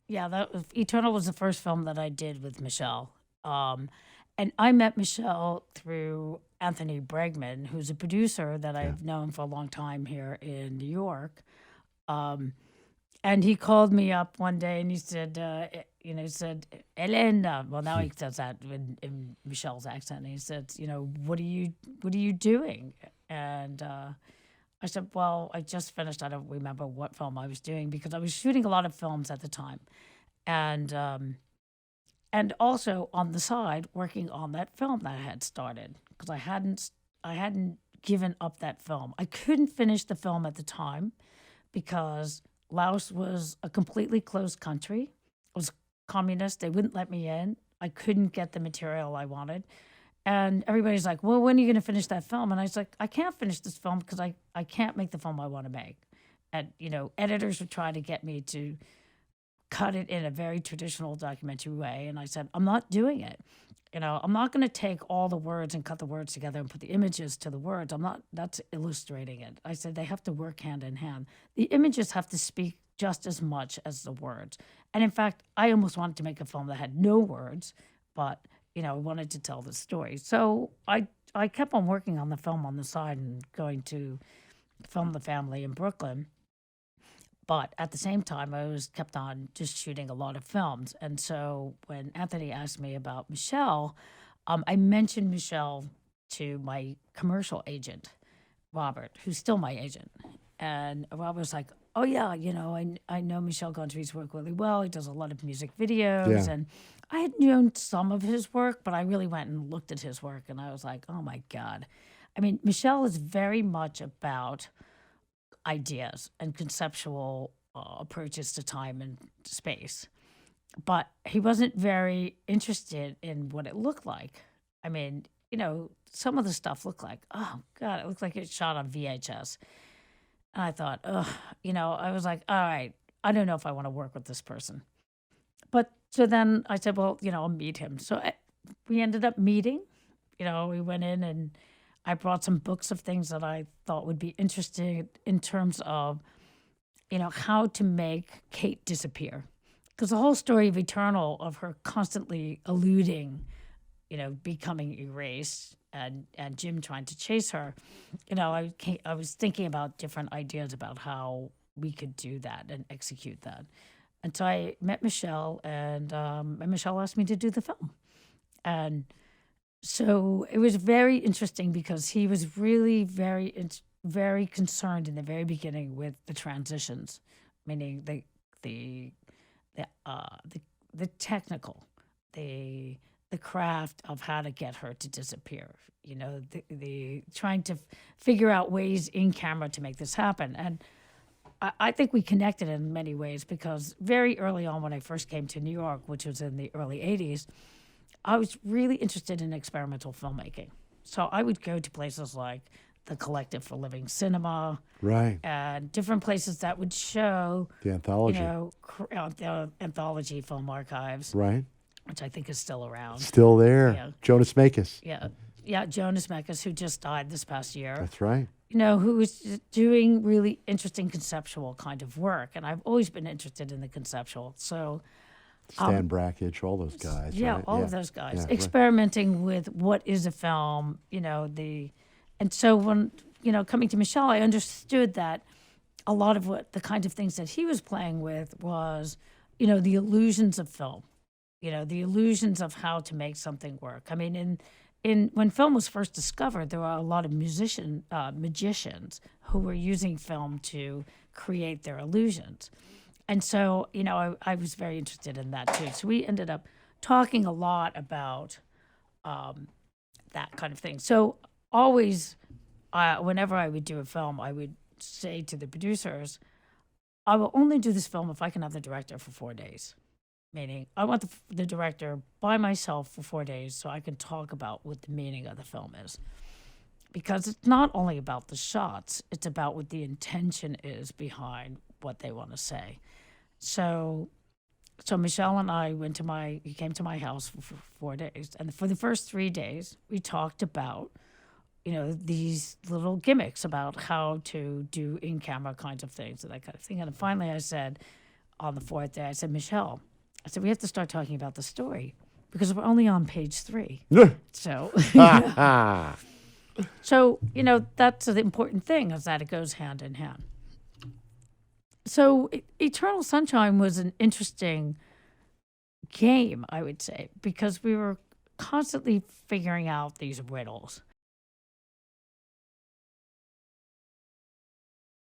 Yeah, Eternal was the first film that I did with Michelle. And I met Michelle through Anthony Bregman, who's a producer that Yeah. I've known for a long time here in New York. Um, and he called me up one day and he said, he said, Elena. Well, now he says that in Michelle's accent. He said, what are you doing? And I said, well, I just finished. I don't remember what film I was doing because I was shooting a lot of films at the time, and also on the side working on that film that I had started because I hadn't given up that film. I couldn't finish the film at the time because Laos was a completely closed country. It was communist. They wouldn't let me in. I couldn't get the material I wanted. And everybody's like, well, when are you going to finish that film? And I was like, I can't finish this film because I can't make the film I want to make. And, editors were trying to get me to cut it in a very traditional documentary way. And I said, I'm not doing it. I'm not going to take all the words and cut the words together and put the images to the words. That's illustrating it. I said, they have to work hand in hand. The images have to speak just as much as the words. And in fact, I almost wanted to make a film that had no words, but, I wanted to tell the story. So I kept on working on the film on the side and going to film the family in Brooklyn. But at the same time, I was kept on just shooting a lot of films. And so when Anthony asked me about Michelle, I mentioned Michelle to my commercial agent, Robert, who's still my agent. And Robert was like, oh, yeah, I know Michel Gondry's work really well. He does a lot of music videos. Yeah. And I had known some of his work, but I really went and looked at his work. And I was like, oh, my God. I mean, Michelle is very much about ideas and conceptual approaches to time and space. But he wasn't very interested in what it looked like. I mean, some of the stuff looked like, oh God, it looked like it's shot on VHS. And I thought, ugh, I was like, all right, I don't know if I want to work with this person. But so then I said, well, I'll meet him. So we ended up meeting. We went in and I brought some books of things that I thought would be interesting in terms of, how to make Kate disappear. Because the whole story of Eternal, of her constantly eluding, becoming erased, and Jim trying to chase her, I was thinking about different ideas about how we could do that and execute that. And so I met Michelle, and Michelle asked me to do the film. And so it was very interesting because he was really very concerned in the very beginning with the transitions, meaning the the technical, the the craft of how to get her to disappear. The trying to figure out ways in camera to make this happen. And I think we connected in many ways because very early on when I first came to New York, which was in the early 80s, I was really interested in experimental filmmaking. So I would go to places like the Collective for Living Cinema Right. and different places that would show, The anthology. the anthology film archives, Right. which I think is still around. Still there. Yeah. Jonas Makis. Yeah. Yeah. Jonas Mekas, who just died this past year, That's right. who was doing really interesting conceptual kind of work. And I've always been interested in the conceptual. So, Stan Brakhage, all those guys. yeah, right? all of those guys Yeah, right. experimenting with what is a film, and so when, coming to Michelle, I understood that a lot of what the kind of things that he was playing with was, the illusions of film, the illusions of how to make something work. I mean, in when film was first discovered, there were a lot of magicians who were using film to create their illusions. And so, I was very interested in that too. So we ended up talking a lot about that kind of thing. So always, whenever I would do a film, I would say to the producers, I will only do this film if I can have the director for 4 days. Meaning, I want the director by myself for 4 days so I can talk about what the meaning of the film is. Because it's not only about the shots, it's about what the intention is behind what they want to say. So Michelle and I he came to my house for 4 days. And for the first 3 days, we talked about, these little gimmicks about how to do in-camera kinds of things and that kind of thing. And finally I said, on the fourth day, I said, Michelle, I said, we have to start talking about the story because we're only on page 3. So, so, that's the important thing is that it goes hand in hand. So Eternal Sunshine was an interesting game, I would say, because we were constantly figuring out these riddles.